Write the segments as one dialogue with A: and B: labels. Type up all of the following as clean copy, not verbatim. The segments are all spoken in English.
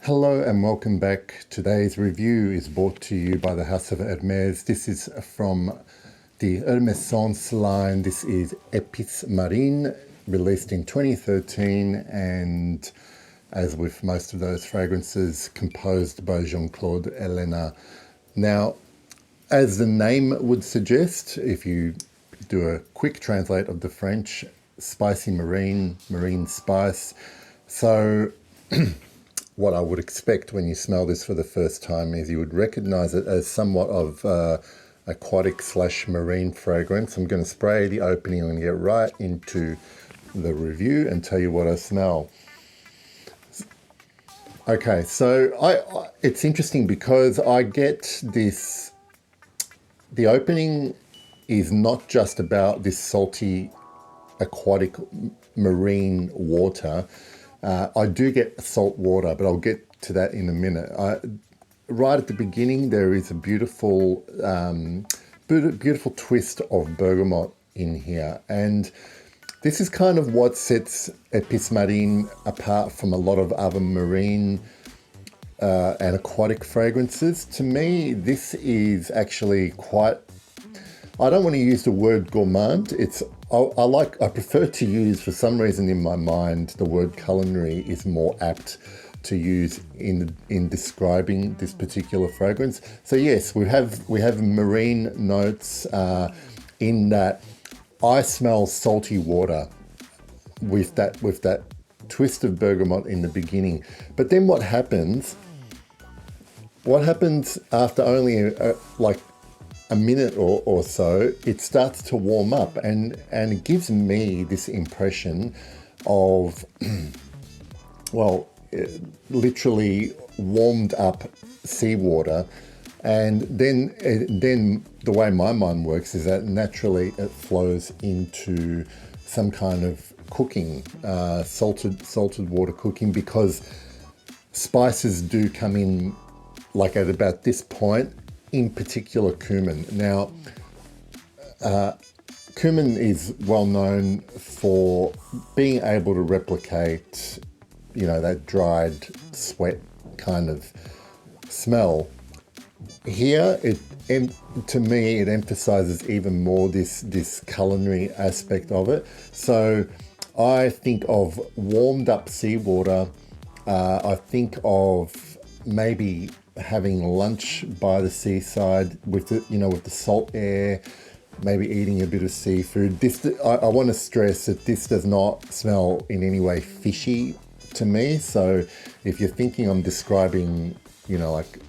A: Hello and welcome back. Today's review is brought to you by the House of Hermes. This is from the Hermessence line. This is Epice Marine, released in 2013, and as with most of those fragrances, composed by Jean-Claude Elena. Now, as the name would suggest, if you do a quick translate of the French, spicy marine, marine spice. So what I would expect when you smell this for the first time is you would recognize it as somewhat of aquatic / marine fragrance. I'm going to spray the opening and get right into the review and tell you what I smell. Okay, so it's interesting because I get this, the opening is not just about this salty aquatic marine water. I do get salt water, but I'll get to that in a minute. Right at the beginning, there is a beautiful, beautiful twist of bergamot in here. And this is kind of what sets Epice Marine apart from a lot of other marine and aquatic fragrances. To me, this is actually quite, I don't want to use the word gourmand. I prefer to use, for some reason in my mind, the word culinary is more apt to use in describing this particular fragrance. So yes, we have marine notes in that I smell salty water with that twist of bergamot in the beginning. But then what happens after only like a minute or so, it starts to warm up and it gives me this impression of, well, literally warmed up seawater. And then the way my mind works is that naturally it flows into some kind of cooking, salted water cooking, because spices do come in like at about this point, in particular cumin. Now, cumin is well known for being able to replicate, that dried sweat kind of smell. Here, to me, it emphasizes even more this culinary aspect of it. So I think of warmed up seawater. I think of maybe having lunch by the seaside with the salt air, maybe eating a bit of seafood. I want to stress that this does not smell in any way fishy to me. So if you're thinking I'm describing, like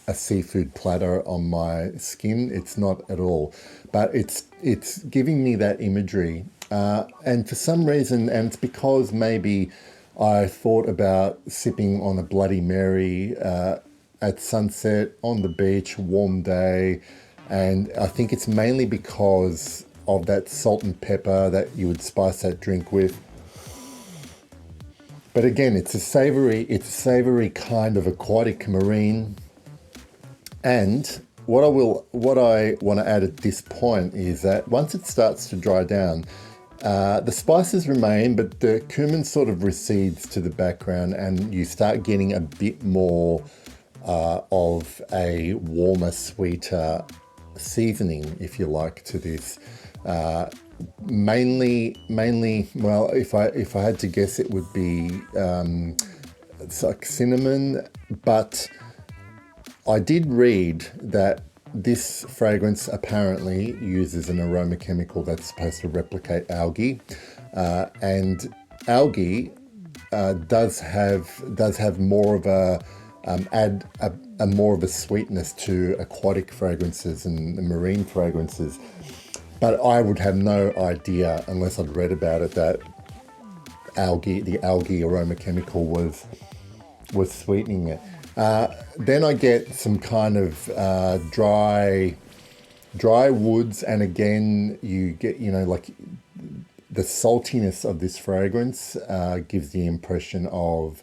A: a seafood platter on my skin, it's not at all. But it's giving me that imagery. And for some reason, and it's because maybe I thought about sipping on a Bloody Mary at sunset on the beach, warm day, and I think it's mainly because of that salt and pepper that you would spice that drink with. But again, it's a savory kind of aquatic marine. And what I want to add at this point is that once it starts to dry down, the spices remain, but the cumin sort of recedes to the background, and you start getting a bit more of a warmer, sweeter seasoning, if you like, to this. Mainly, well, if I had to guess, it would be it's like cinnamon. But I did read that this fragrance apparently uses an aroma chemical that's supposed to replicate algae, and algae does have more of a add a more of a sweetness to aquatic fragrances and marine fragrances. But I would have no idea, unless I'd read about it, that the algae aroma chemical was sweetening it. Then I get some kind of dry woods, and again you get like the saltiness of this fragrance gives the impression of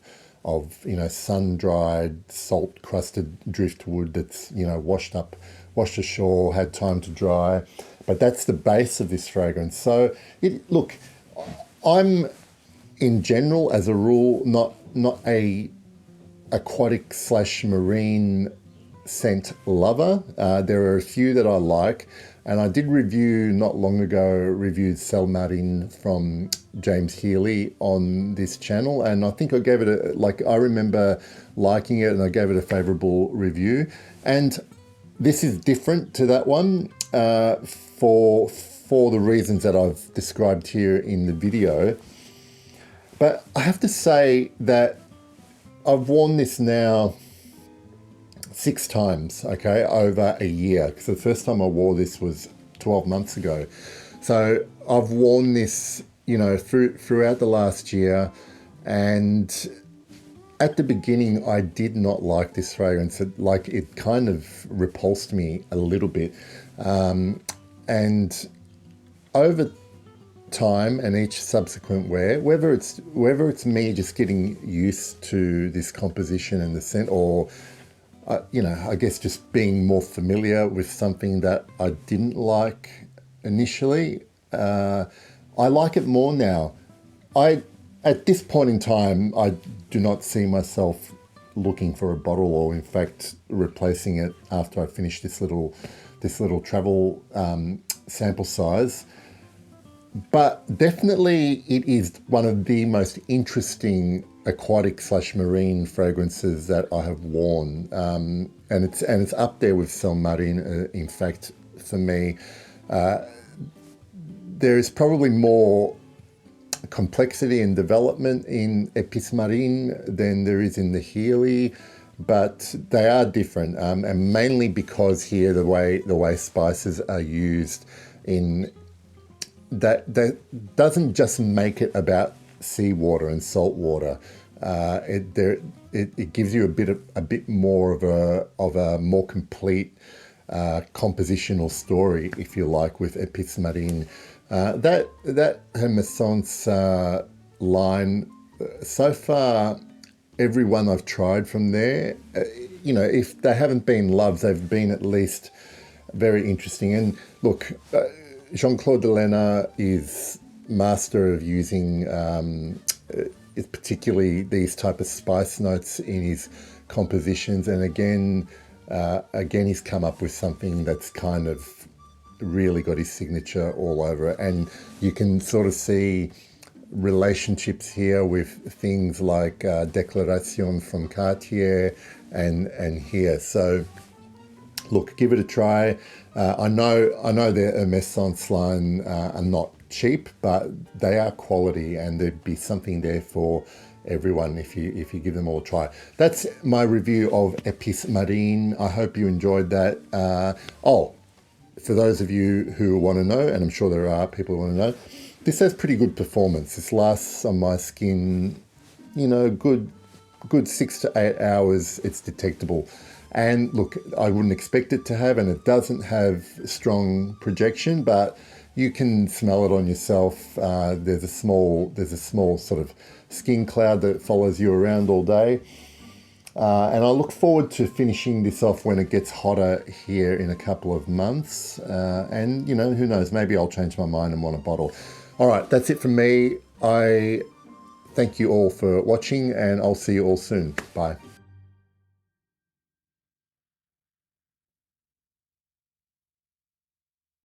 A: sun-dried, salt-crusted driftwood that's washed ashore, had time to dry. But that's the base of this fragrance. So look, I'm in general, as a rule, not a aquatic / marine scent lover. There are a few that I like, and I did review not long ago, reviewed Cell Marine from James Healy on this channel, and I think I gave it a, I remember liking it and I gave it a favorable review. And this is different to that one for the reasons that I've described here in the video. But I have to say that I've worn this now 6 times, okay, over a year, because the first time I wore this was 12 months ago. So I've worn this, you know, throughout the last year, and at the beginning I did not like this fragrance. It kind of repulsed me a little bit, and over time and each subsequent wear, whether it's me just getting used to this composition and the scent, or you know, I guess just being more familiar with something that I didn't like initially, I like it more now. At this point in time, I do not see myself looking for a bottle, or in fact replacing it after I finish this little travel sample size. But definitely it is one of the most interesting aquatic / marine fragrances that I have worn, and it's up there with Cell Marine. In fact, for me, there is probably more complexity and development in Epice Marine than there is in the Healy, but they are different, and mainly because here the way spices are used in that doesn't just make it about seawater and salt water. It gives you a bit more of a more complete compositional story, if you like, with Epice Marine. That Hermessence line, so far, everyone I've tried from there, you know, if they haven't been loves, they've been at least very interesting. And look, Jean-Claude Delena is master of using particularly these type of spice notes in his compositions, and again he's come up with something that's kind of really got his signature all over it. And you can sort of see relationships here with things like Declaration from Cartier and here. So look, give it a try. I know their Hermessence line are not cheap, but they are quality, and there'd be something there for everyone if you give them all a try. That's my review of Epice Marine. I hope you enjoyed that. For those of you who want to know, and I'm sure there are people who want to know, this has pretty good performance. This lasts on my skin, you know, good 6 to 8 hours. It's detectable. And look, I wouldn't expect it to have, and it doesn't have strong projection, but you can smell it on yourself. There's a small sort of skin cloud that follows you around all day. And I look forward to finishing this off when it gets hotter here in a couple of months. And, you know, who knows, maybe I'll change my mind and want a bottle. All right, that's it from me. I thank you all for watching, and I'll see you all soon. Bye.